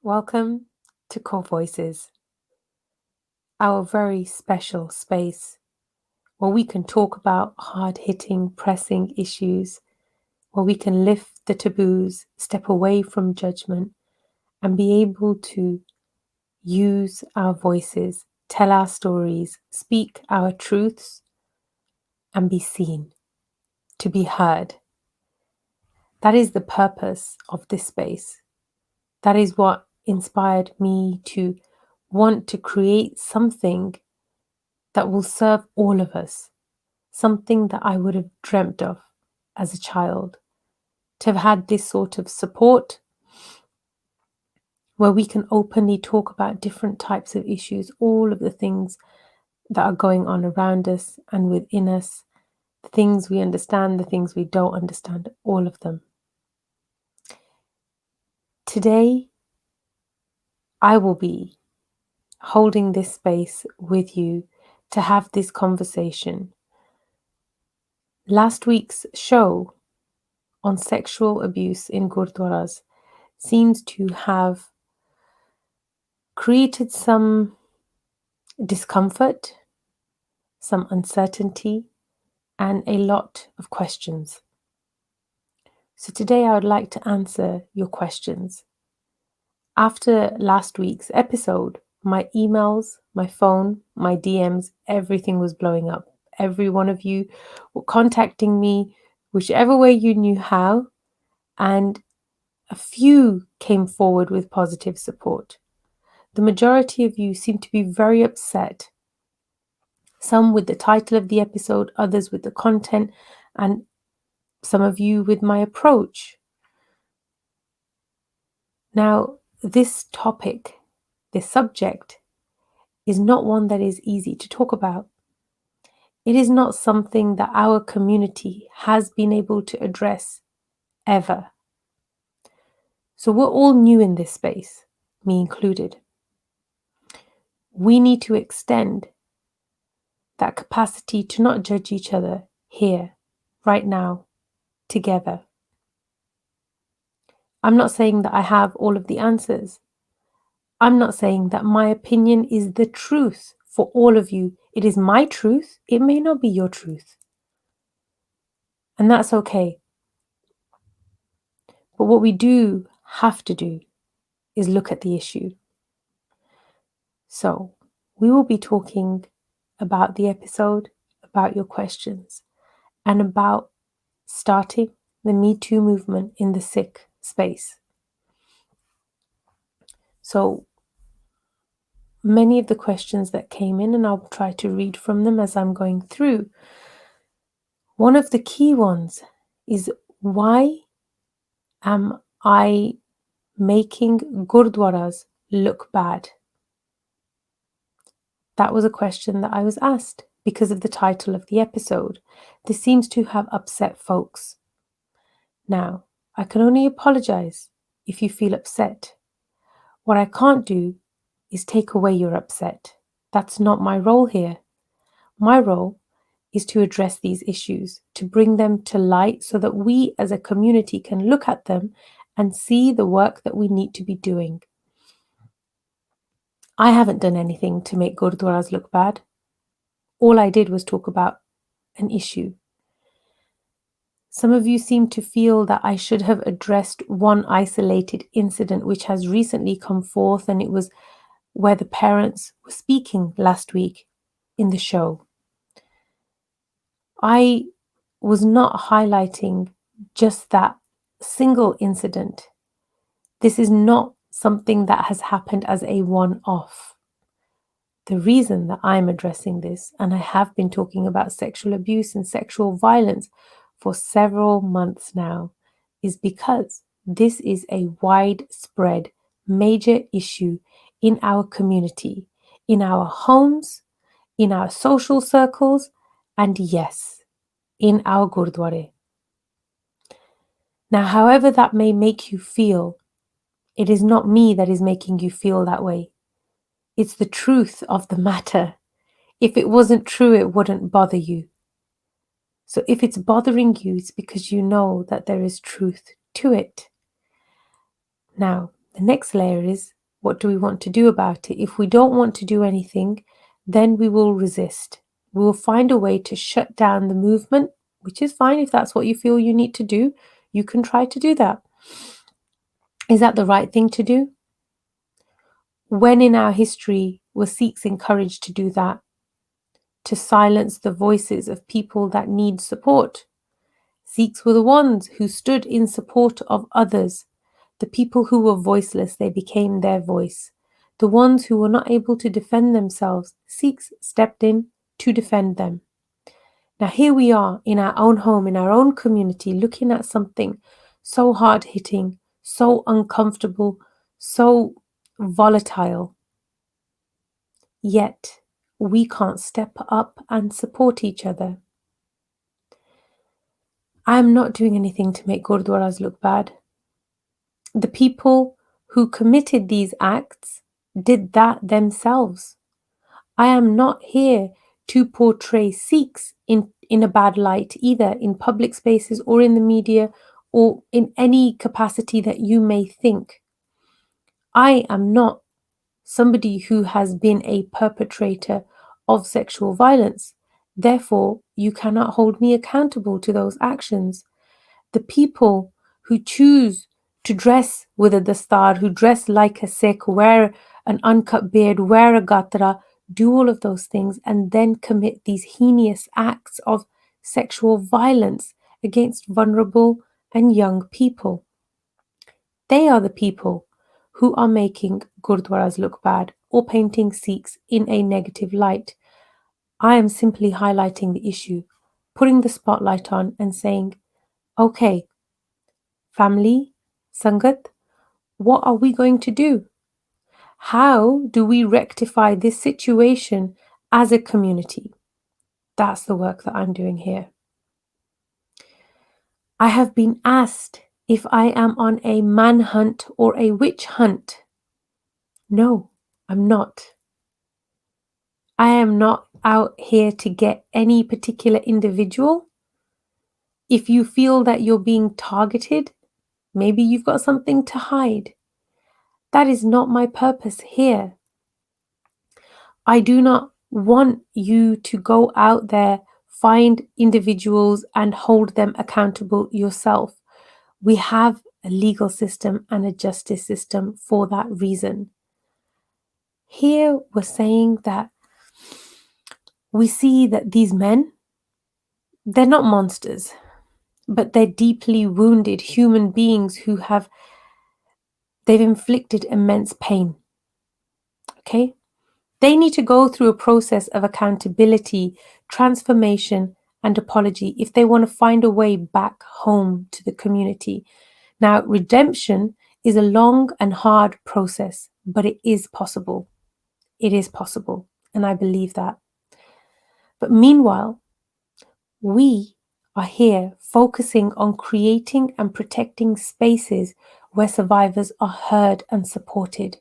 Welcome to Kaur Voices, our very special space where we can talk about hard-hitting, pressing issues, where we can lift the taboos, step away from judgment, and be able to use our voices, tell our stories, speak our truths, and be seen, to be heard. That is the purpose of this space. That is what inspired me to want to create something that will serve all of us, something that I would have dreamt of as a child, to have had this sort of support where we can openly talk about different types of issues, all of the things that are going on around us and within us, the things we understand, the things we don't understand, all of them. Today, I will be holding this space with you to have this conversation. Last week's show on sexual abuse in Gurdwaras seems to have created some discomfort, some uncertainty, and a lot of questions. So today I would like to answer your questions. After last week's episode, my emails, my phone, my DMs, everything was blowing up. Every one of you were contacting me, whichever way you knew how, and a few came forward with positive support. The majority of you seem to be very upset, some with the title of the episode, others with the content, and some of you with my approach. Now, this topic, this subject, is not one that is easy to talk about. It is not something that our community has been able to address ever. So we're all new in this space, me included. We need to extend that capacity to not judge each other here, right now, together. I'm not saying that I have all of the answers. I'm not saying that my opinion is the truth for all of you. It is my truth. It may not be your truth. And that's okay. But what we do have to do is look at the issue. So we will be talking about the episode, about your questions, and about starting the Me Too movement in the Sikh space. So many of the questions that came in, and I'll try to read from them as I'm going through. One of the key ones is, why am I making Gurdwaras look bad? That was a question that I was asked because of the title of the episode. This seems to have upset folks. Now, I can only apologize if you feel upset. What I can't do is take away your upset. That's not my role here. My role is to address these issues, to bring them to light so that we as a community can look at them and see the work that we need to be doing. I haven't done anything to make Gurdwaras look bad. All I did was talk about an issue. Some of you seem to feel that I should have addressed one isolated incident which has recently come forth, and it was where the parents were speaking last week in the show. I was not highlighting just that single incident. This is not something that has happened as a one-off. The reason that I'm addressing this, and I have been talking about sexual abuse and sexual violence for several months now, is because this is a widespread, major issue in our community, in our homes, in our social circles, and yes, in our Gurdwara. Now, however that may make you feel, it is not me that is making you feel that way. It's the truth of the matter. If it wasn't true, it wouldn't bother you. So if it's bothering you, it's because you know that there is truth to it. Now, The next layer is, what do we want to do about it? If we don't want to do anything, then we will resist. We will find a way to shut down the movement, which is fine. If that's what you feel you need to do, you can try to do that. Is that the right thing to do? When in our history were Sikhs encouraged to do that? To silence the voices of people that need support? Sikhs were the ones who stood in support of others. The people who were voiceless, they became their voice. The ones who were not able to defend themselves, Sikhs stepped in to defend them. Now here we are in our own home, in our own community, looking at something so hard-hitting, so uncomfortable, so volatile. Yet we can't step up and support each other. I'm not doing anything to make Gurdwaras look bad. The people who committed these acts did that themselves. I am not here to portray Sikhs in a bad light, either in public spaces or in the media or in any capacity that you may think. I am not somebody who has been a perpetrator of sexual violence. Therefore, you cannot hold me accountable to those actions. The people who choose to dress with a dastar, who dress like a Sikh, wear an uncut beard, wear a gatra, do all of those things and then commit these heinous acts of sexual violence against vulnerable and young people. They are the people who are making Gurdwaras look bad or painting Sikhs in a negative light. I am simply highlighting the issue, putting the spotlight on and saying, okay, family, Sangat, what are we going to do? How do we rectify this situation as a community? That's the work that I'm doing here. I have been asked if I am on a manhunt or a witch hunt. No, I'm not. I am not out here to get any particular individual. If you feel that you're being targeted, maybe you've got something to hide. That is not my purpose here. I do not want you to go out there, find individuals and hold them accountable yourself. We have a legal system and a justice system for that reason. Here we're saying that we see that these men, they're not monsters, but they're deeply wounded human beings who they've inflicted immense pain. Okay? They need to go through a process of accountability, transformation, and apology if they want to find a way back home to the community. Now, redemption is a long and hard process, but it is possible. It is possible, and I believe that. But meanwhile, we are here focusing on creating and protecting spaces where survivors are heard and supported.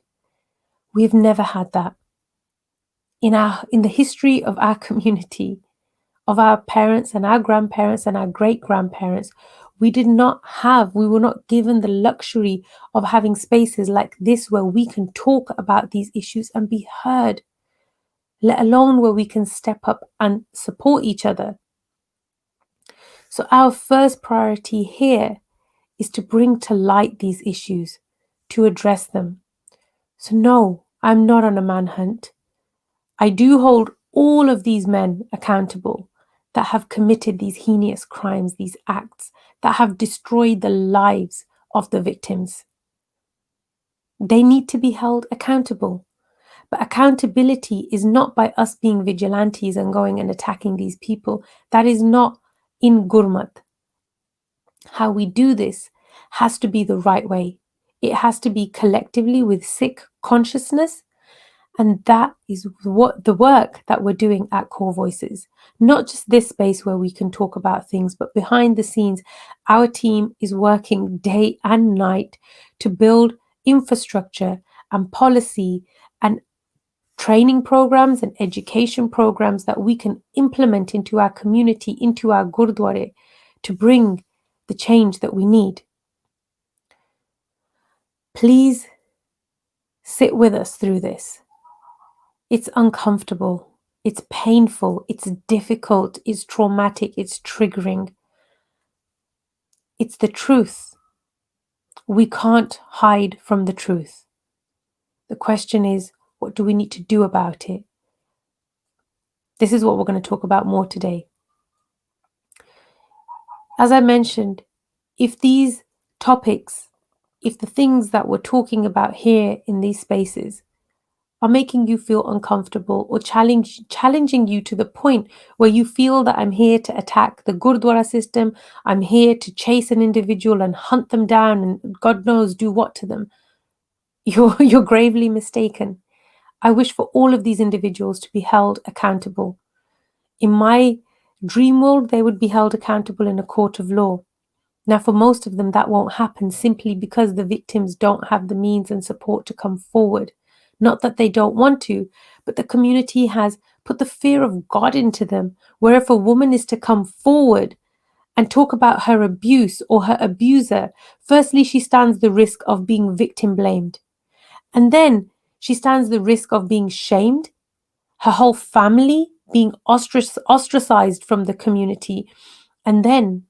We've never had that. In the history of our community, of our parents and our grandparents and our great-grandparents, we were not given the luxury of having spaces like this where we can talk about these issues and be heard, let alone where we can step up and support each other. So our first priority here is to bring to light these issues, to address them. So no, I'm not on a manhunt. I do hold all of these men accountable that have committed these heinous crimes, these acts that have destroyed the lives of the victims. They need to be held accountable. But accountability is not by us being vigilantes and going and attacking these people. That is not in Gurmat. How we do this has to be the right way. It has to be collectively with Sikh consciousness. And that is what the work that we're doing at Kaur Voices. Not just this space where we can talk about things, but behind the scenes, our team is working day and night to build infrastructure and policy and training programs and education programs that we can implement into our community, into our Gurdwara, to bring the change that we need. Please sit with us through this. It's uncomfortable, it's painful, it's difficult, it's traumatic, it's triggering. It's the truth. We can't hide from the truth. The question is, what do we need to do about it? This is what we're going to talk about more today. As I mentioned, if these topics, if the things that we're talking about here in these spaces are making you feel uncomfortable or challenging you to the point where you feel that I'm here to attack the Gurdwara system, I'm here to chase an individual and hunt them down and God knows do what to them, you're gravely mistaken. I wish for all of these individuals to be held accountable. In my dream world, they would be held accountable in a court of law. Now, for most of them, that won't happen simply because the victims don't have the means and support to come forward. Not that they don't want to, but the community has put the fear of God into them, where if a woman is to come forward and talk about her abuse or her abuser, firstly, she stands the risk of being victim blamed. And then she stands the risk of being shamed, her whole family being ostracized from the community, and then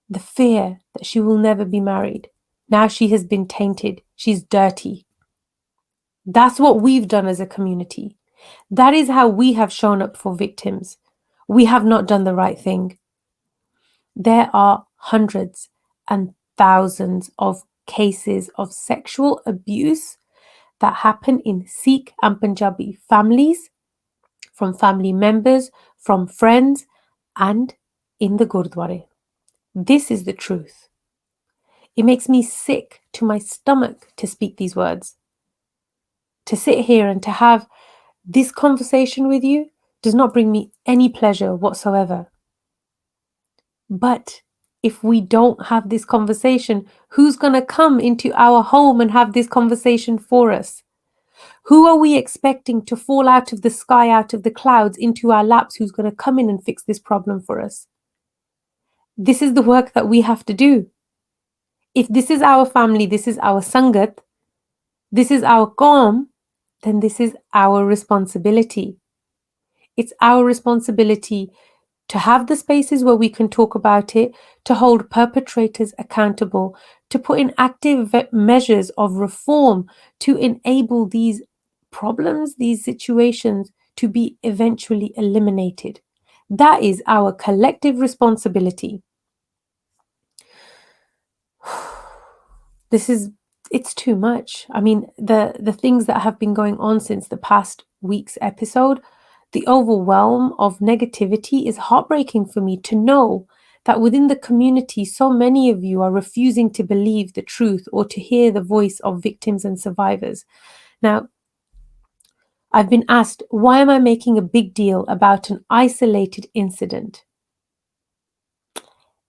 the fear that she will never be married. Now she has been tainted. She's dirty. That's what we've done as a community. That is how we have shown up for victims. We have not done the right thing. There are hundreds and thousands of cases of sexual abuse that happen in Sikh and Punjabi families, from family members, from friends, and in the Gurdwara. This is the truth. It makes me sick to my stomach to speak these words. To sit here and to have this conversation with you does not bring me any pleasure whatsoever. But if we don't have this conversation, who's going to come into our home and have this conversation for us? Who are we expecting to fall out of the sky, out of the clouds, into our laps, who's going to come in and fix this problem for us? This is the work that we have to do. If this is our family, this is our sangat, this is our qawm, then this is our responsibility. It's our responsibility to have the spaces where we can talk about it, to hold perpetrators accountable, to put in active measures of reform to enable these problems, these situations to be eventually eliminated. That is our collective responsibility. It's too much. I mean, the things that have been going on since the past week's episode, the overwhelm of negativity is heartbreaking for me to know that within the community, so many of you are refusing to believe the truth or to hear the voice of victims and survivors. Now, I've been asked, why am I making a big deal about an isolated incident?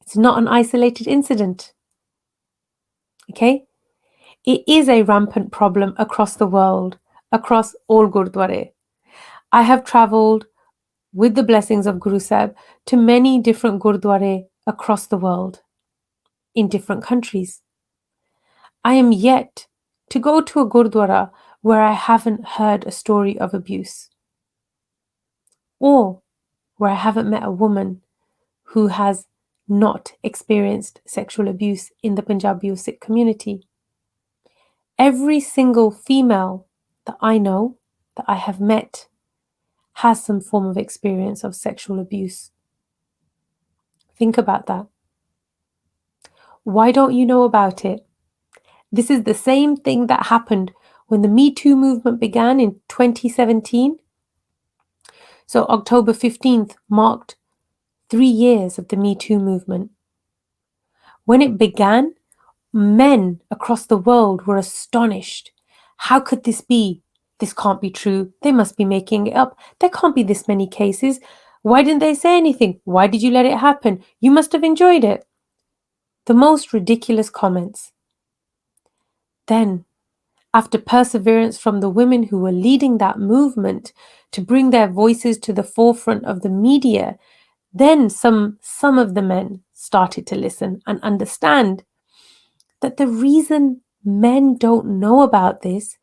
It's not an isolated incident. Okay? It is a rampant problem across the world, across all Gurdwara. I have travelled with the blessings of Guru Sahib to many different Gurdwara across the world, in different countries. I am yet to go to a Gurdwara where I haven't heard a story of abuse, or where I haven't met a woman who has not experienced sexual abuse in the Punjabi or Sikh community. Every single female that I know, that I have met, has some form of experience of sexual abuse. Think about that. Why don't you know about it? This is the same thing that happened when the Me Too movement began in 2017. So October 15th marked 3 years of the Me Too movement. When it began, men across the world were astonished. How could this be? This can't be true. They must be making it up. There can't be this many cases. Why didn't they say anything? Why did you let it happen? You must have enjoyed it. The most ridiculous comments. Then, after perseverance from the women who were leading that movement to bring their voices to the forefront of the media, then some of the men started to listen and understand that the reason men don't know about this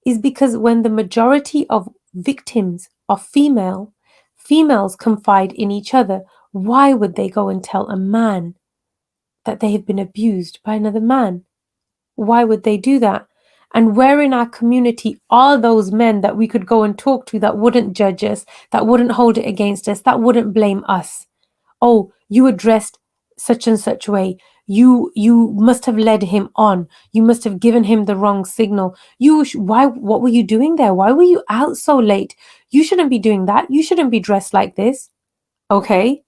is because when the majority of victims are female, females confide in each other. Why would they go and tell a man that they have been abused by another man? Why would they do that? And where in our community are those men that we could go and talk to that wouldn't judge us, that wouldn't hold it against us, that wouldn't blame us? Oh, you were dressed such and such way. You must have led him on. You must have given him the wrong signal. Why? What were you doing there? Why were you out so late? You shouldn't be doing that. You shouldn't be dressed like this. Okay,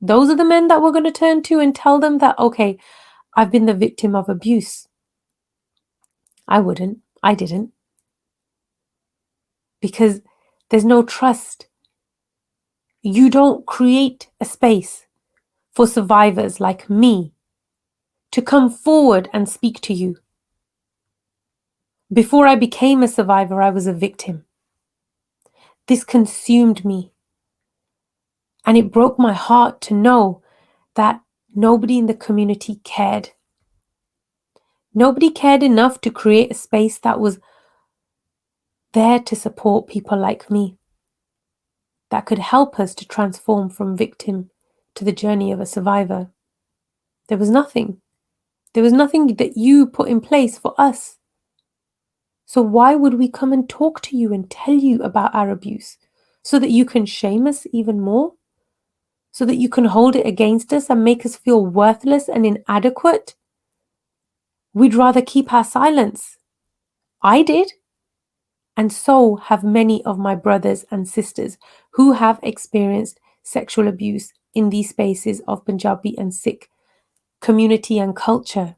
those are the men that we're going to turn to and tell them that, okay, I've been the victim of abuse. I wouldn't. I didn't. Because there's no trust. You don't create a space for survivors like me to come forward and speak to you. Before I became a survivor, I was a victim. This consumed me. And it broke my heart to know that nobody in the community cared. Nobody cared enough to create a space that was there to support people like me, that could help us to transform from victim to the journey of a survivor. There was nothing. There was nothing that you put in place for us. So why would we come and talk to you and tell you about our abuse? So that you can shame us even more? So that you can hold it against us and make us feel worthless and inadequate? We'd rather keep our silence. I did. And so have many of my brothers and sisters who have experienced sexual abuse in these spaces of Punjabi and Sikh community and culture.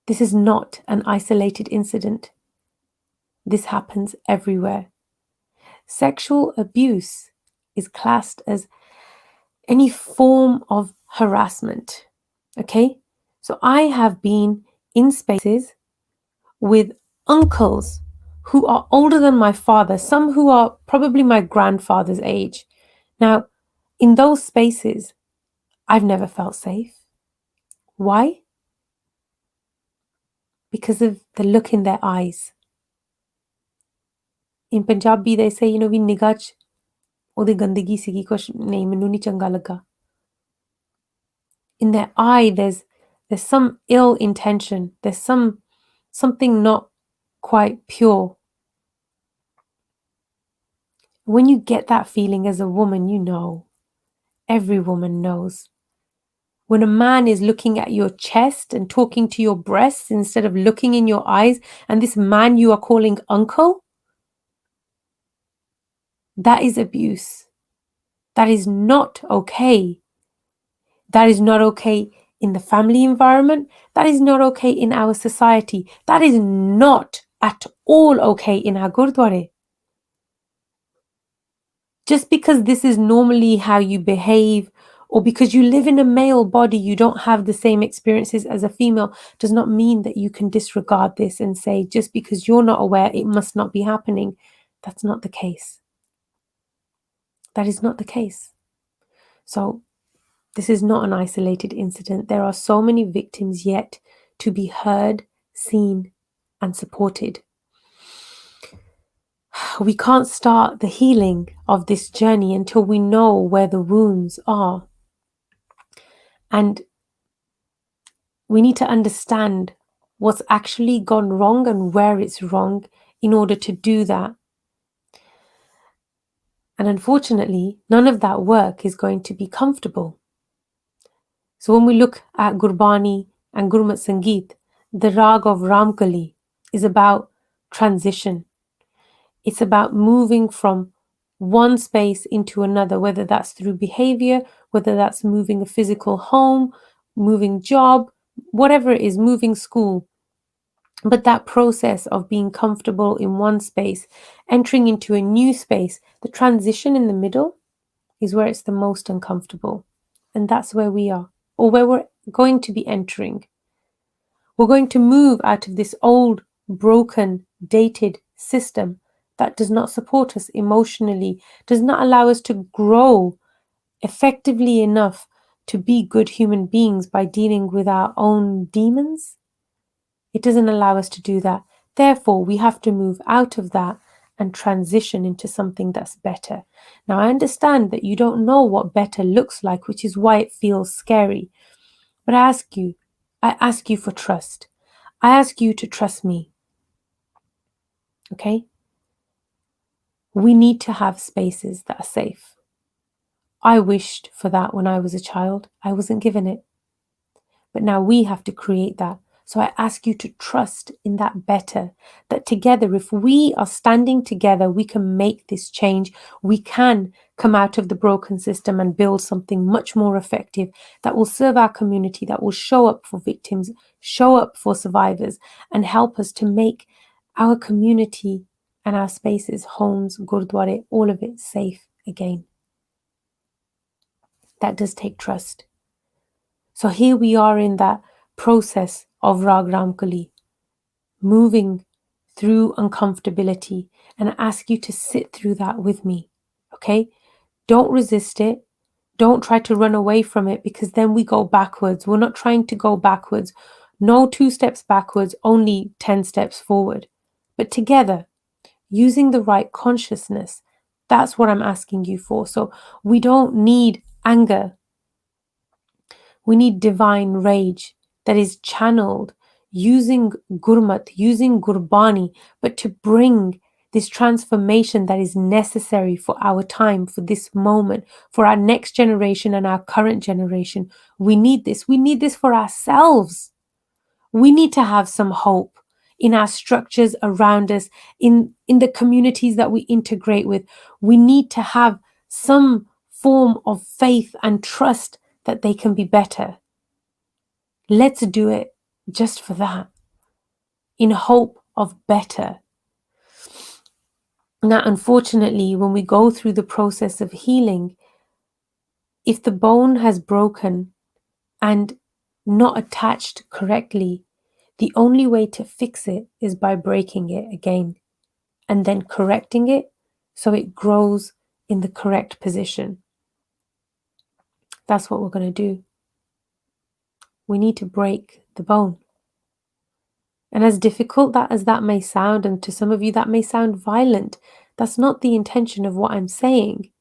This is not an isolated incident. This happens everywhere. Sexual abuse is classed as any form of harassment. Okay? So I have been in spaces with uncles who are older than my father, some who are probably my grandfather's age. Now, in those spaces, I've never felt safe. Why? Because of the look in their eyes. In Punjabi, they say, we nigah ch ਉਹਦੀ ਗੰਦਗੀ ਸੀਗੀ ਕੁਛ ਨਹੀਂ ਮੈਨੂੰ ਨਹੀਂ ਚੰਗਾ ਲੱਗਾ. In their eye, there's some ill intention. There's something not quite pure. When you get that feeling as a woman, you know. Every woman knows. When a man is looking at your chest and talking to your breasts instead of looking in your eyes, and this man you are calling uncle, that is abuse. That is not okay. That is not okay in the family environment. That is not okay in our society. That is not at all okay in our Gurdwara. Just because this is normally how you behave, or because you live in a male body, you don't have the same experiences as a female, does not mean that you can disregard this and say, just because you're not aware, it must not be happening. That's not the case. That is not the case. So, this is not an isolated incident. There are so many victims yet to be heard, seen, and supported. We can't start the healing of this journey until we know where the wounds are. And we need to understand what's actually gone wrong and where it's wrong in order to do that. And unfortunately, none of that work is going to be comfortable. So when we look at Gurubani and Gurmat Sangeet, the rag of Ramkali is about transition. It's about moving from one space into another, whether that's through behavior, whether that's moving a physical home, moving job, whatever it is, moving school. But that process of being comfortable in one space, entering into a new space, the transition in the middle is where it's the most uncomfortable. And that's where we are, or where we're going to be entering. We're going to move out of this old, broken, dated system that does not support us emotionally, does not allow us to grow effectively enough to be good human beings by dealing with our own demons. It doesn't allow us to do that. Therefore, we have to move out of that and transition into something that's better. Now, I understand that you don't know what better looks like, which is why it feels scary. But I ask you for trust. I ask you to trust me. Okay? We need to have spaces that are safe. I wished for that when I was a child. I wasn't given it. But now we have to create that. So I ask you to trust in that better, that together, if we are standing together, we can make this change. We can come out of the broken system and build something much more effective that will serve our community, that will show up for victims, show up for survivors, and help us to make our community and our spaces, homes, Gurdwara, all of it safe again. That does take trust. So here we are in that process of Rag Ramkali, moving through uncomfortability, and I ask you to sit through that with me, okay? Don't resist it. Don't try to run away from it, because then we go backwards. We're not trying to go backwards. No 2 steps backwards, only 10 steps forward. But together, using the right consciousness, that's what I'm asking you for. So we don't need anger. We need divine rage that is channeled using Gurmat, using Gurbani, but to bring this transformation that is necessary for our time, for this moment, for our next generation and our current generation. We need this. We need this for ourselves. We need to have some hope in our structures around us, in the communities that we integrate with. We need to have some form of faith and trust that they can be better. Let's do it just for that, in hope of better. Now, unfortunately, when we go through the process of healing, if the bone has broken and not attached correctly, the only way to fix it is by breaking it again and then correcting it so it grows in the correct position. That's what we're going to do. We need to break the bone. And as difficult as that may sound, and to some of you that may sound violent, that's not the intention of what I'm saying.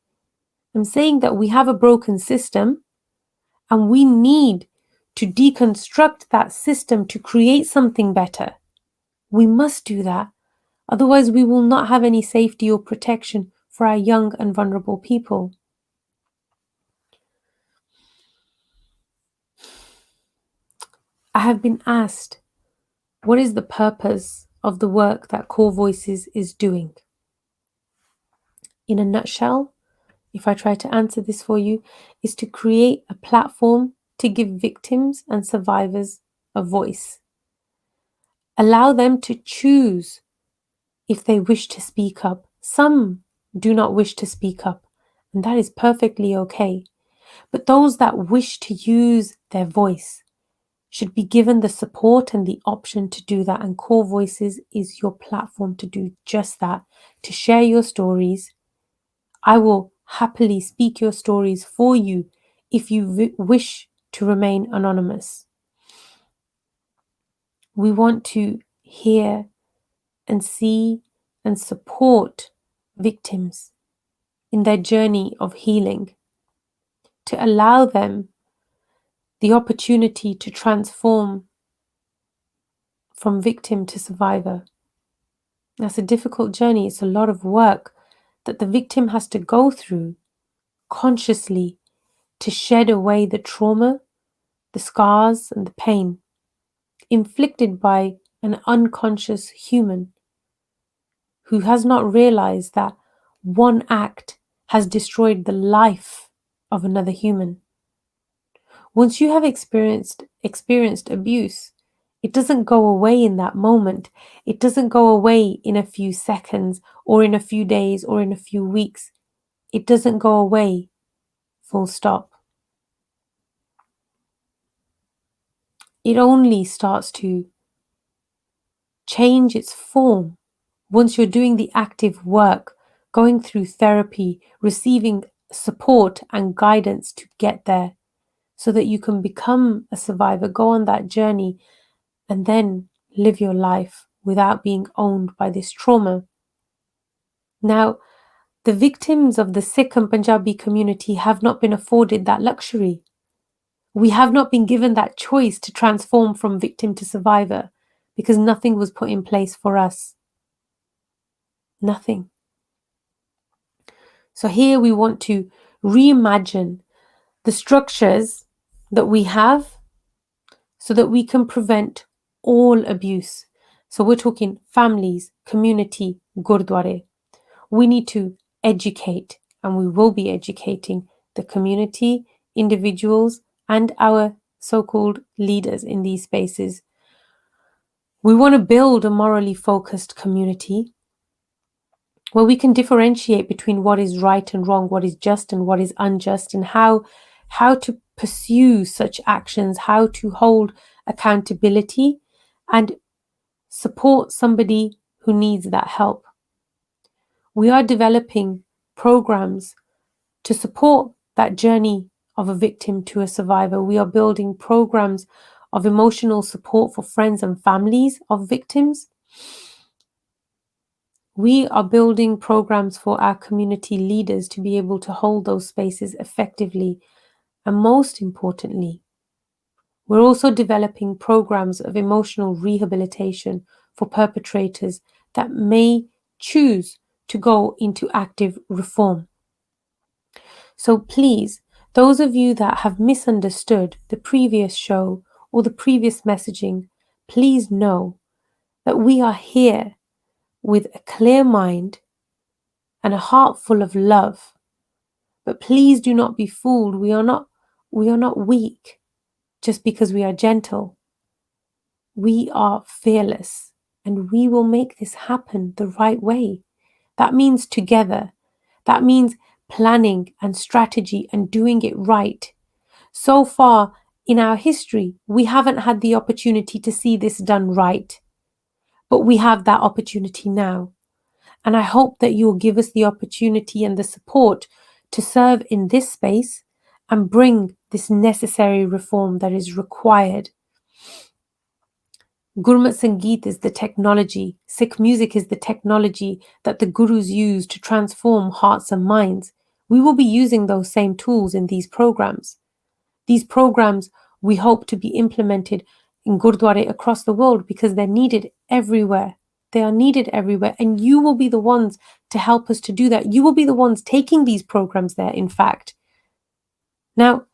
I'm saying that we have a broken system and we need to deconstruct that system to create something better. We must do that. Otherwise, we will not have any safety or protection for our young and vulnerable people. I have been asked, what is the purpose of the work that Kaur Voices is doing? In a nutshell, if I try to answer this for you, is to create a platform to give victims and survivors a voice. Allow them to choose if they wish to speak up. Some do not wish to speak up, and that is perfectly okay. But those that wish to use their voice should be given the support and the option to do that. And Kaur Voices is your platform to do just that, to share your stories. I will happily speak your stories for you if you wish to remain anonymous. We want to hear and see and support victims in their journey of healing, to allow them the opportunity to transform from victim to survivor. That's a difficult journey. It's a lot of work that the victim has to go through consciously to shed away the trauma, the scars, and the pain inflicted by an unconscious human who has not realized that one act has destroyed the life of another human. Once you have experienced abuse, it doesn't go away in that moment. It doesn't go away in a few seconds or in a few days or in a few weeks. It doesn't go away, full stop. It only starts to change its form once you're doing the active work, going through therapy, receiving support and guidance to get there so that you can become a survivor, go on that journey, and then live your life without being owned by this trauma. Now, the victims of the Sikh and Punjabi community have not been afforded that luxury. We have not been given that choice to transform from victim to survivor because nothing was put in place for us. Nothing. So here we want to reimagine the structures that we have so that we can prevent all abuse. So we're talking families, community, Gurdwara. We need to educate, and we will be educating the community, individuals, and our so-called leaders in these spaces. We want to build a morally focused community where we can differentiate between what is right and wrong, what is just and what is unjust, and how to pursue such actions, how to hold accountability and support somebody who needs that help. We are developing programs to support that journey of a victim to a survivor. We are building programs of emotional support for friends and families of victims. We are building programs for our community leaders to be able to hold those spaces effectively. And most importantly, we're also developing programs of emotional rehabilitation for perpetrators that may choose to go into active reform. So please, those of you that have misunderstood the previous show or the previous messaging, please know that we are here with a clear mind and a heart full of love. But please do not be fooled. We are not weak just because we are gentle. We are fearless, and we will make this happen the right way. That means together. That means planning and strategy and doing it right. So far in our history, we haven't had the opportunity to see this done right, but we have that opportunity now. And I hope that you will give us the opportunity and the support to serve in this space and bring this necessary reform that is required. Gurmat Sangeet is the technology, Sikh music is the technology that the Gurus use to transform hearts and minds. We will be using those same tools in these programs. These programs we hope to be implemented in Gurdwara across the world because they're needed everywhere. They are needed everywhere, and you will be the ones to help us to do that. You will be the ones taking these programs there, in fact. Now,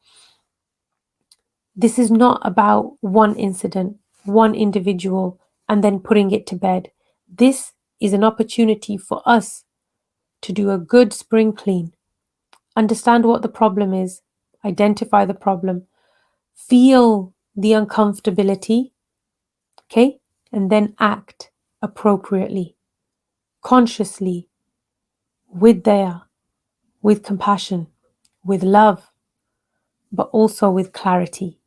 this is not about one incident, one individual, and then putting it to bed. This is an opportunity for us to do a good spring clean, understand what the problem is, identify the problem, feel the uncomfortability, okay, and then act appropriately, consciously, with daya, with compassion, with love, but also with clarity,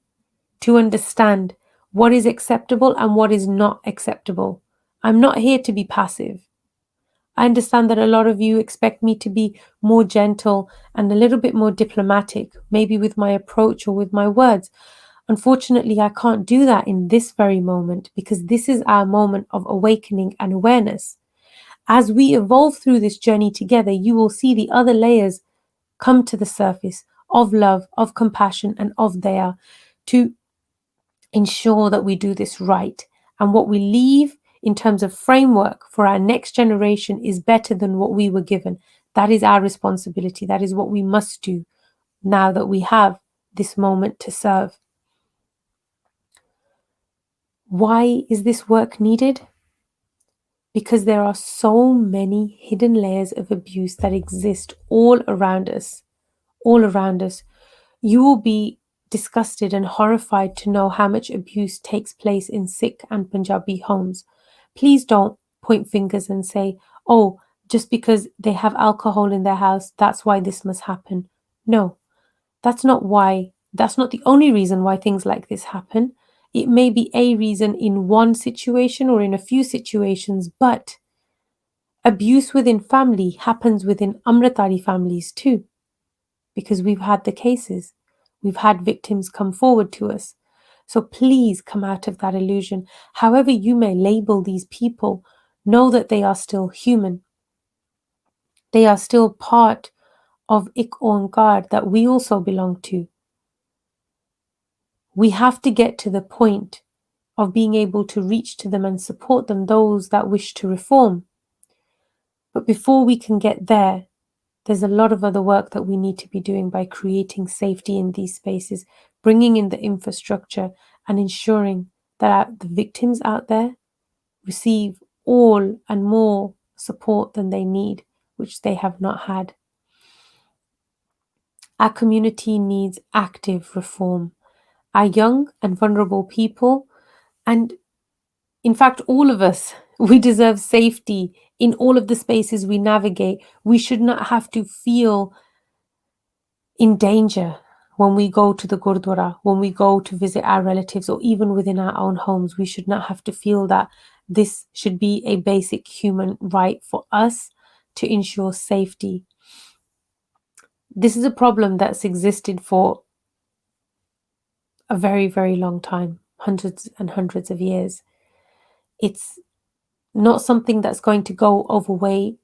to understand what is acceptable and what is not acceptable. I'm not here to be passive. I understand that a lot of you expect me to be more gentle and a little bit more diplomatic, maybe with my approach or with my words. Unfortunately, I can't do that in this very moment because this is our moment of awakening and awareness. As we evolve through this journey together, you will see the other layers come to the surface of love, of compassion, and of daya to ensure that we do this right. And what we leave in terms of framework for our next generation is better than what we were given. That is our responsibility. That is what we must do now that we have this moment to serve. Why is this work needed? Because there are so many hidden layers of abuse that exist all around us. All around us. You will be disgusted and horrified to know how much abuse takes place in Sikh and Punjabi homes. Please don't point fingers and say, oh, just because they have alcohol in their house, that's why this must happen. No, that's not why. That's not the only reason why things like this happen. It may be a reason in one situation or in a few situations, but abuse within family happens within Amritari families too, because we've had the cases. We've had victims come forward to us. So please come out of that illusion. However you may label these people, know that they are still human. They are still part of Ik Onkar that we also belong to. We have to get to the point of being able to reach to them and support them, those that wish to reform. But before we can get there, there's a lot of other work that we need to be doing by creating safety in these spaces, bringing in the infrastructure, and ensuring that the victims out there receive all and more support than they need, which they have not had. Our community needs active reform. Our young and vulnerable people, and in fact, all of us, we deserve safety in all of the spaces we navigate. We should not have to feel in danger when we go to the Gurdwara, when we go to visit our relatives, or even within our own homes. We should not have to feel that. This should be a basic human right for us to ensure safety. This is a problem that's existed for a very, very long time, hundreds and hundreds of years. It's not something that's going to go away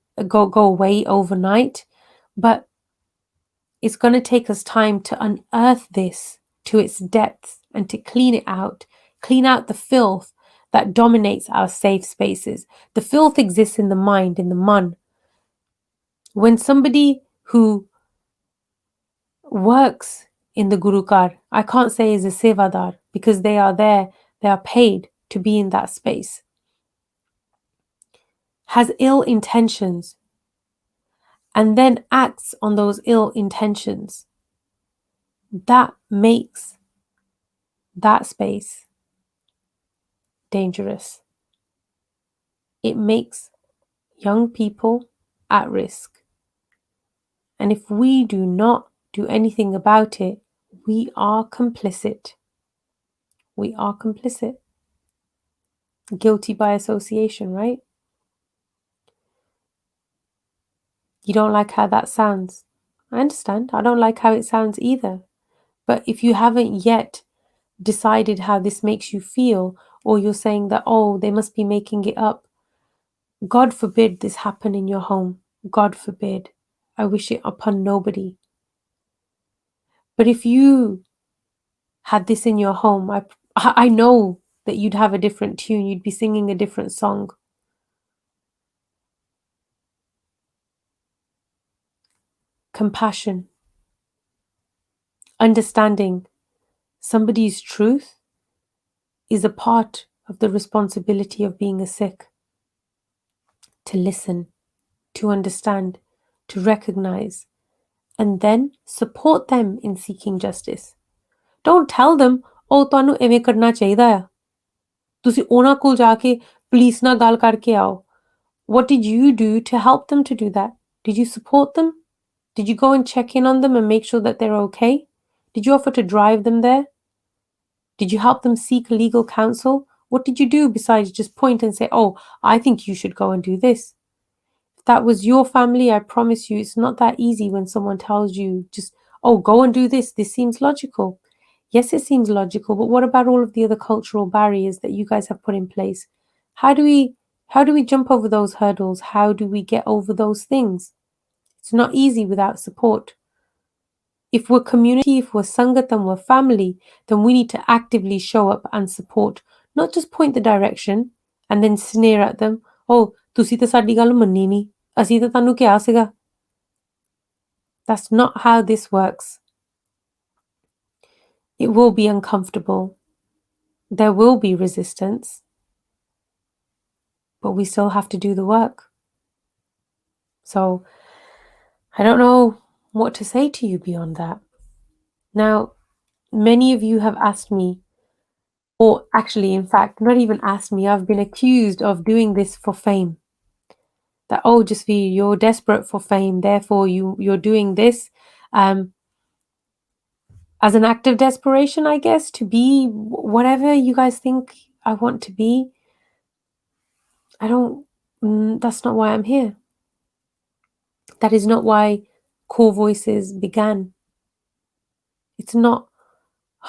overnight, but it's going to take us time to unearth this to its depths and to clean out the filth that dominates our safe spaces. The filth exists in the mind, in the man. When somebody who works in the Gurukar, I can't say is a sevadar because they are there, they are paid to be in that space, has ill intentions and then acts on those ill intentions, that makes that space dangerous. It makes young people at risk. And if we do not do anything about it, we are complicit. We are complicit. Guilty by association, right? You don't like how that sounds. I understand. I don't like how it sounds either. But if you haven't yet decided how this makes you feel, or you're saying that, oh, they must be making it up, God forbid this happen in your home. God forbid. I wish it upon nobody. But if you had this in your home, I know that you'd have a different tune. You'd be singing a different song. Compassion. Understanding somebody's truth is a part of the responsibility of being a Sikh. To listen, to understand, to recognize, and then support them in seeking justice. Don't tell them, oh, ਤੁਹਾਨੂੰ ਐਵੇਂ ਕਰਨਾ ਚਾਹੀਦਾ ਆ. ਤੁਸੀਂ ਉਹਨਾਂ ਕੋਲ ਜਾ ਕੇ police ਨਾਲ ਗੱਲ ਕਰਕੇ ਆਓ. What did you do to help them to do that? Did you support them? Did you go and check in on them and make sure that they're okay? Did you offer to drive them there? Did you help them seek legal counsel? What did you do besides just point and say, oh, I think you should go and do this? If that was your family, I promise you it's not that easy when someone tells you just, oh, go and do this. This seems logical. Yes, it seems logical, but what about all of the other cultural barriers that you guys have put in place? How do we jump over those hurdles? How do we get over those things? It's not easy without support. If we're community, if we're sangat and we're family, then we need to actively show up and support, not just point the direction and then sneer at them. Oh, ਤੁਸੀਂ ਤਾਂ ਸਾਡੀ ਗੱਲ ਮੰਨੀ ਨਹੀਂ, ਅਸੀਂ ਤਾਂ ਤੁਹਾਨੂੰ ਕਿਹਾ ਸੀਗਾ. That's not how this works. It will be uncomfortable. There will be resistance. But we still have to do the work. So I don't know what to say to you beyond that. Now, many of you have asked me, or actually, in fact, not even asked me, I've been accused of doing this for fame. That, oh, Jasvir, you're desperate for fame, therefore you're doing this as an act of desperation, I guess, to be whatever you guys think I want to be. That's not why I'm here. That is not why Kaur Voices began. It's not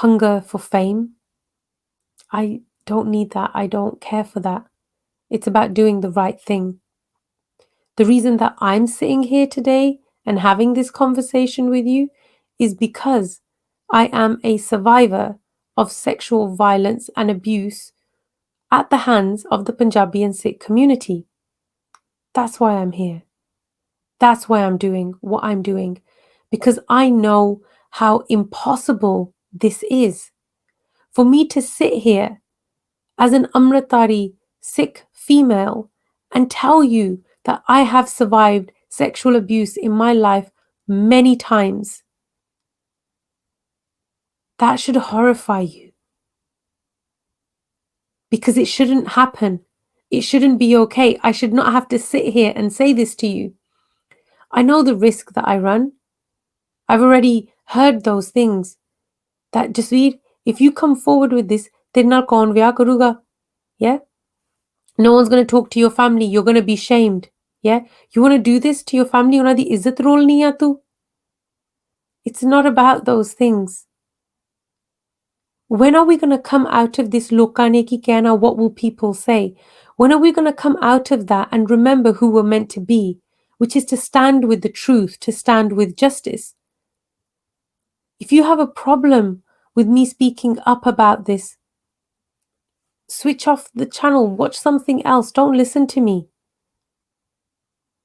hunger for fame. I don't need that. I don't care for that. It's about doing the right thing. The reason that I'm sitting here today and having this conversation with you is because I am a survivor of sexual violence and abuse at the hands of the Punjabi and Sikh community. That's why I'm here. That's why I'm doing what I'm doing, because I know how impossible this is. For me to sit here as an Amritari Sikh female and tell you that I have survived sexual abuse in my life many times, that should horrify you. Because it shouldn't happen. It shouldn't be okay. I should not have to sit here and say this to you. I know the risk that I run. I've already heard those things. That Jasvir, if you come forward with this, then na kaun vyah karuga. Yeah? No one's going to talk to your family. You're going to be shamed. Yeah? You want to do this to your family? Unna di izzat rol nahi hai tu. It's not about those things. When are we going to come out of this lokane ki kehna, what will people say? When are we going to come out of that and remember who we're meant to be, which is to stand with the truth, to stand with justice? If you have a problem with me speaking up about this, switch off the channel, watch something else, don't listen to me.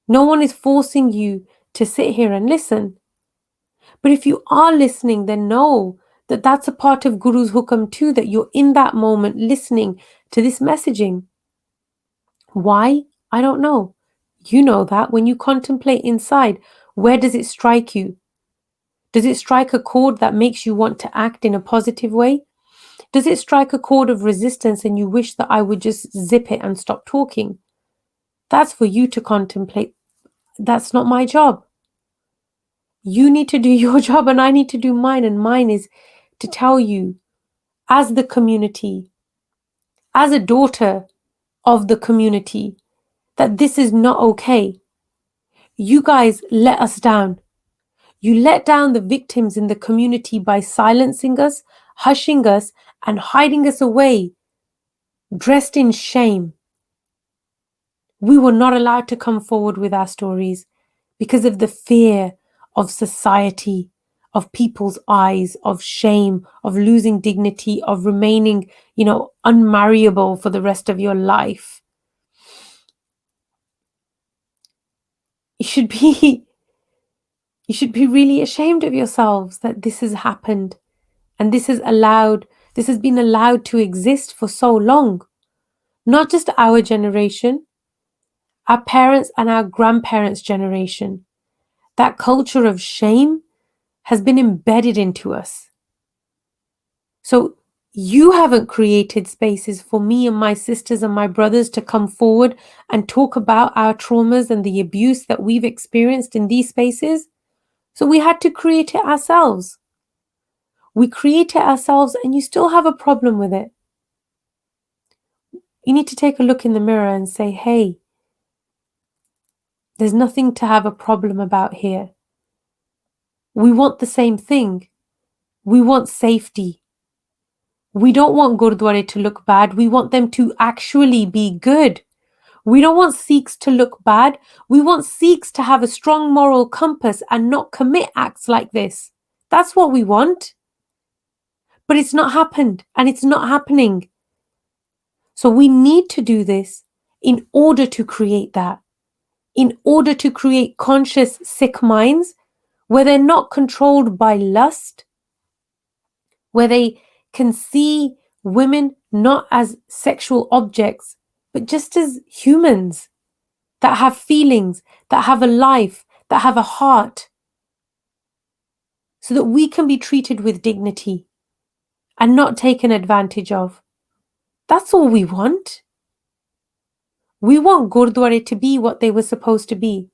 No one is forcing you to sit here and listen. But if you are listening, then know that that's a part of Guru's hukam too, that you're in that moment listening to this messaging. Why? I don't know. You know that when you contemplate inside, where does it strike you? Does it strike a chord that makes you want to act in a positive way? Does it strike a chord of resistance and you wish that I would just zip it and stop talking? That's for you to contemplate. That's not my job. You need to do your job and I need to do mine. And mine is to tell you, as the community, as a daughter of the community, that this is not okay. You guys let us down. You let down the victims in the community by silencing us, hushing us, and hiding us away, dressed in shame. We were not allowed to come forward with our stories because of the fear of society, of people's eyes, of shame, of losing dignity, of remaining, unmarriable for the rest of your life. You should be really ashamed of yourselves that this has happened and this has been allowed to exist for so long. Not just our generation, our parents and our grandparents' generation. That culture of shame has been embedded into us. So you haven't created spaces for me and my sisters and my brothers to come forward and talk about our traumas and the abuse that we've experienced in these spaces. So we had to create it ourselves. We create it ourselves and you still have a problem with it. You need to take a look in the mirror and say, hey, there's nothing to have a problem about here. We want the same thing. We want safety. We don't want Gurdwaras to look bad. We want them to actually be good. We don't want Sikhs to look bad. We want Sikhs to have a strong moral compass and not commit acts like this. That's what we want. But it's not happened and it's not happening. So we need to do this in order to create that. In order to create conscious Sikh minds where they're not controlled by lust, where they can see women not as sexual objects, but just as humans that have feelings, that have a life, that have a heart, so that we can be treated with dignity and not taken advantage of. That's all we want. We want Gurdwara to be what they were supposed to be.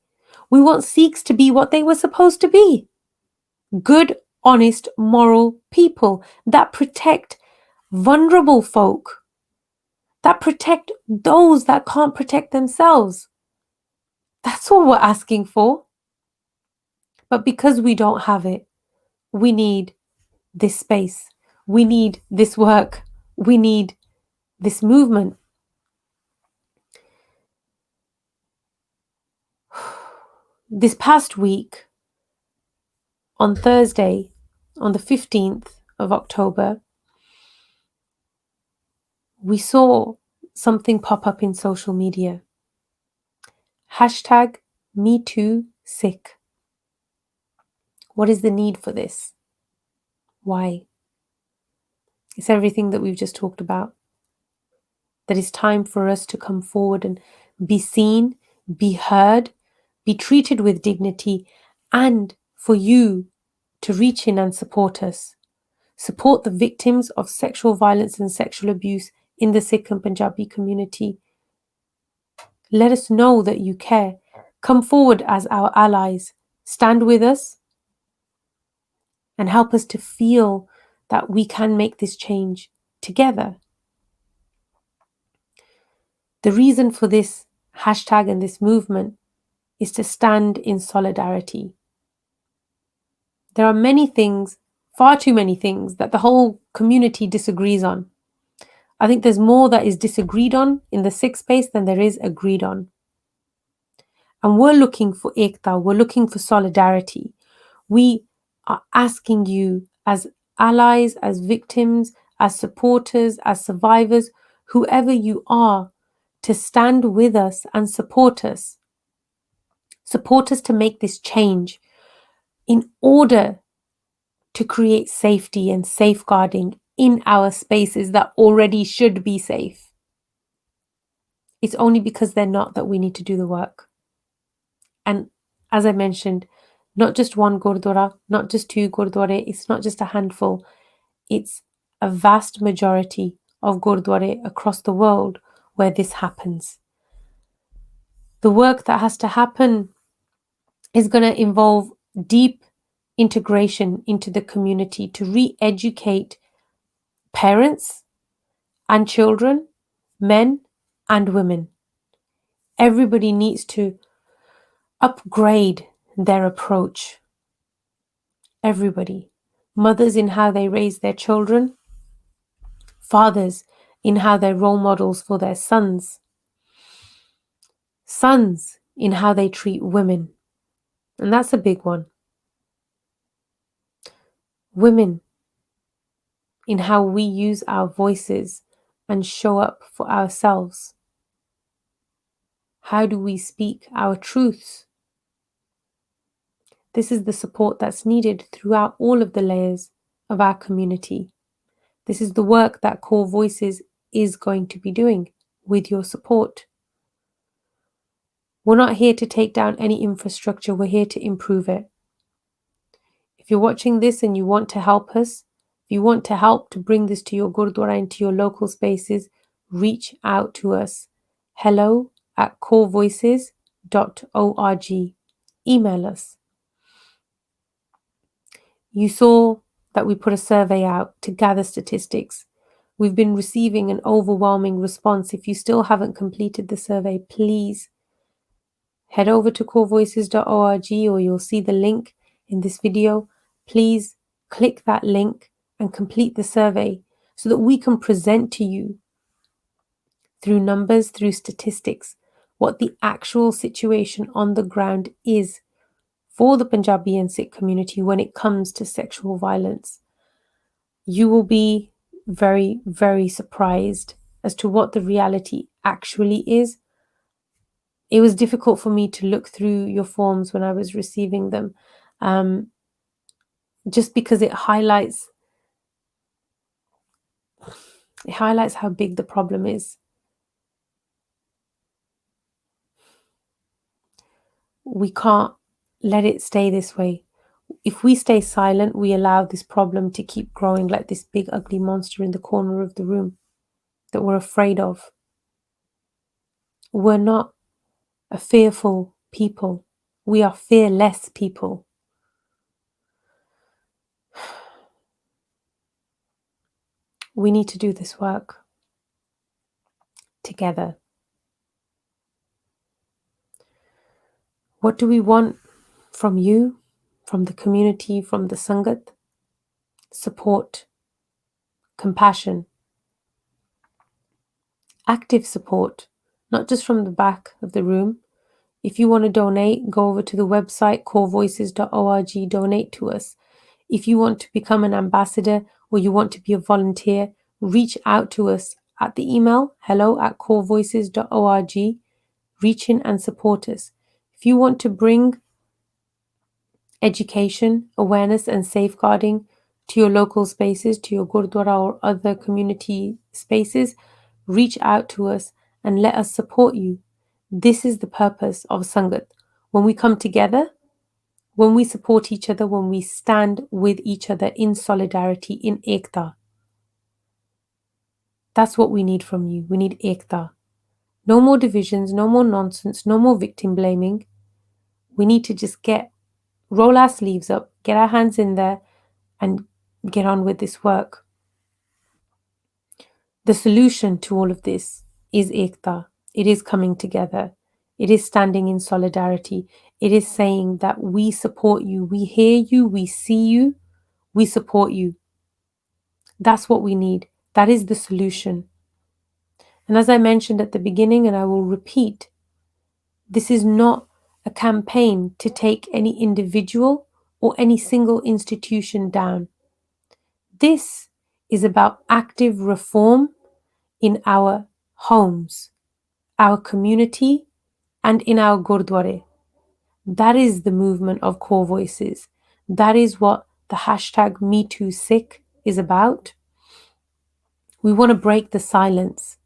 We want Sikhs to be what they were supposed to be. Good, honest, moral people that protect vulnerable folk, that protect those that can't protect themselves. That's all we're asking for. But because we don't have it, we need this space. We need this work. We need this movement, this past week, on Thursday, on the 15th of October, we saw something pop up in social media. Hashtag #MeTooSikh. What is the need for this? Why? It's everything that we've just talked about. That it's time for us to come forward and be seen, be heard, be treated with dignity, and for you to reach in and support us. Support the victims of sexual violence and sexual abuse in the Sikh and Punjabi community. Let us know that you care. Come forward as our allies. Stand with us and help us to feel that we can make this change together. The reason for this hashtag and this movement is to stand in solidarity. There are many things, far too many things, that the whole community disagrees on. I think there's more that is disagreed on in the Sikh space than there is agreed on. And we're looking for ekta, we're looking for solidarity. We are asking you as allies, as victims, as supporters, as survivors, whoever you are, to stand with us and support us. Support us to make this change in order to create safety and safeguarding in our spaces that already should be safe. It's only because they're not that we need to do the work. And as I mentioned, not just one Gurdwara, not just two Gurdwara, it's not just a handful, it's a vast majority of Gurdwara across the world where this happens. The work that has to happen is going to involve deep integration into the community to re-educate parents and children, men and women. Everybody needs to upgrade their approach. Everybody. Mothers in how they raise their children, fathers in how they're role models for their sons, sons in how they treat women. And that's a big one. Women in how we use our voices and show up for ourselves. How do we speak our truths? This is the support that's needed throughout all of the layers of our community. This is the work that Kaur Voices is going to be doing with your support. We're not here to take down any infrastructure, we're here to improve it. If you're watching this and you want to help us, if you want to help to bring this to your Gurdwara and to your local spaces, reach out to us. hello@kaurvoices.org. Email us. You saw that we put a survey out to gather statistics. We've been receiving an overwhelming response. If you still haven't completed the survey, please head over to kaurvoices.org, or you'll see the link in this video. Please click that link and complete the survey so that we can present to you through numbers, through statistics, what the actual situation on the ground is for the Punjabi and Sikh community when it comes to sexual violence. You will be very, very surprised as to what the reality actually is. It was difficult for me to look through your forms when I was receiving them, just because it highlights how big the problem is. We can't let it stay this way. If we stay silent, we allow this problem to keep growing like this big ugly monster in the corner of the room that we're afraid of. We're not a fearful people. We are fearless people. We need to do this work together. What do we want from you, from the community, from the Sangat? Support, compassion, active support, not just from the back of the room. If you want to donate, go over to the website kaurvoices.org, donate to us. If you want to become an ambassador or you want to be a volunteer, reach out to us at the email hello@kaurvoices.org. Reach in and support us. If you want to bring education, awareness, and safeguarding to your local spaces, to your Gurdwara or other community spaces, reach out to us and let us support you. This is the purpose of Sangat. When we come together, when we support each other, when we stand with each other in solidarity, in ekta, that's what we need from you. We need ekta. No more divisions, no more nonsense, no more victim blaming. We need to just roll our sleeves up, get our hands in there, and get on with this work. The solution to all of this is ekta. It is coming together. It is standing in solidarity. It is saying that we support you, we hear you, we see you, we support you. That's what we need. That is the solution. And as I mentioned at the beginning, and I will repeat, this is not a campaign to take any individual or any single institution down. This is about active reform in our homes, our community, and in our Gurdwara. That is the movement of Kaur Voices. That is what the hashtag #MeTooSikh is about. We want to break the silence.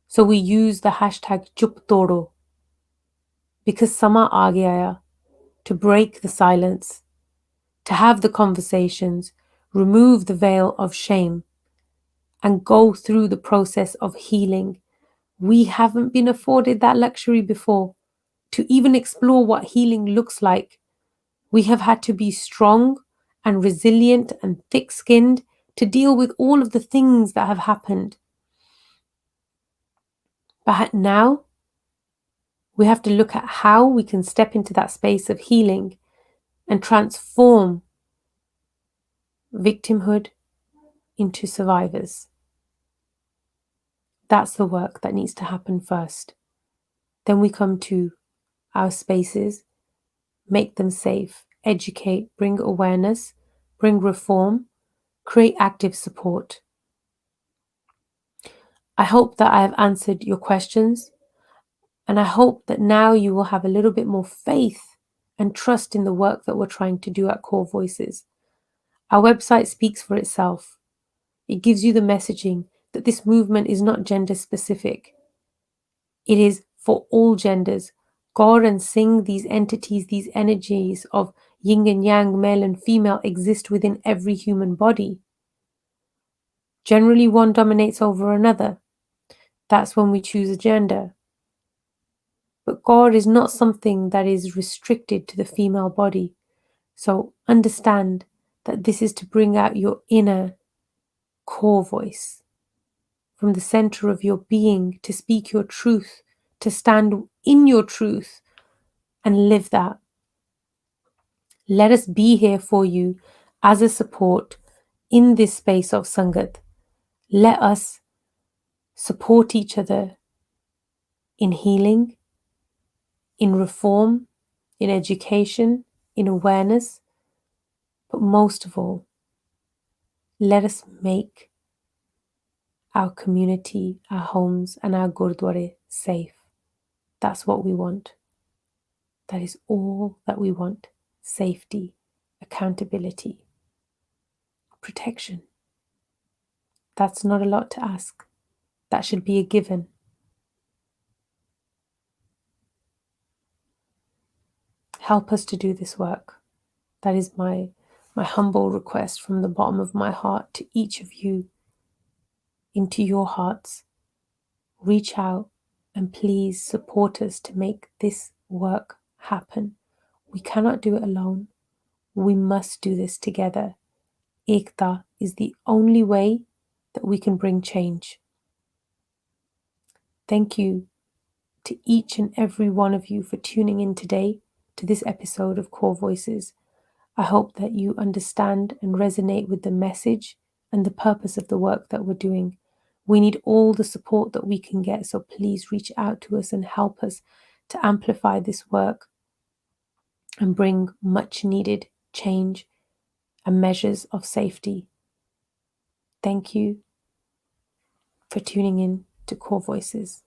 So we use the hashtag Chup Todo because Sama aa gaya hai, to break the silence, to have the conversations, remove the veil of shame, and go through the process of healing. We haven't been afforded that luxury before. To even explore what healing looks like, we have had to be strong and resilient and thick-skinned to deal with all of the things that have happened. But now, we have to look at how we can step into that space of healing and transform victimhood into survivors. That's the work that needs to happen first. Then we come to our spaces, make them safe, educate, bring awareness, bring reform, create active support. I hope that I have answered your questions, and I hope that now you will have a little bit more faith and trust in the work that we're trying to do at Kaur Voices. Our website speaks for itself. It gives you the messaging that this movement is not gender specific. It is for all genders. Kaur and Singh, these entities, these energies of yin and yang, male and female, exist within every human body. Generally, one dominates over another. That's when we choose a gender. But Kaur is not something that is restricted to the female body. So understand that this is to bring out your inner core voice from the center of your being, to speak your truth, to stand in your truth and live that. Let us be here for you as a support in this space of Sangat. Let us support each other in healing, in reform, in education, in awareness, but most of all, let us make our community, our homes, and our Gurdwara safe. That's what we want. That is all that we want. Safety, accountability, protection. That's not a lot to ask. That should be a given. Help us to do this work. That is my humble request from the bottom of my heart to each of you, into your hearts. Reach out and please support us to make this work happen. We cannot do it alone. We must do this together. Ekta is the only way that we can bring change. Thank you to each and every one of you for tuning in today to this episode of Kaur Voices. I hope that you understand and resonate with the message and the purpose of the work that we're doing. We need all the support that we can get, so please reach out to us and help us to amplify this work and bring much needed change and measures of safety. Thank you for tuning in to Kaur Voices.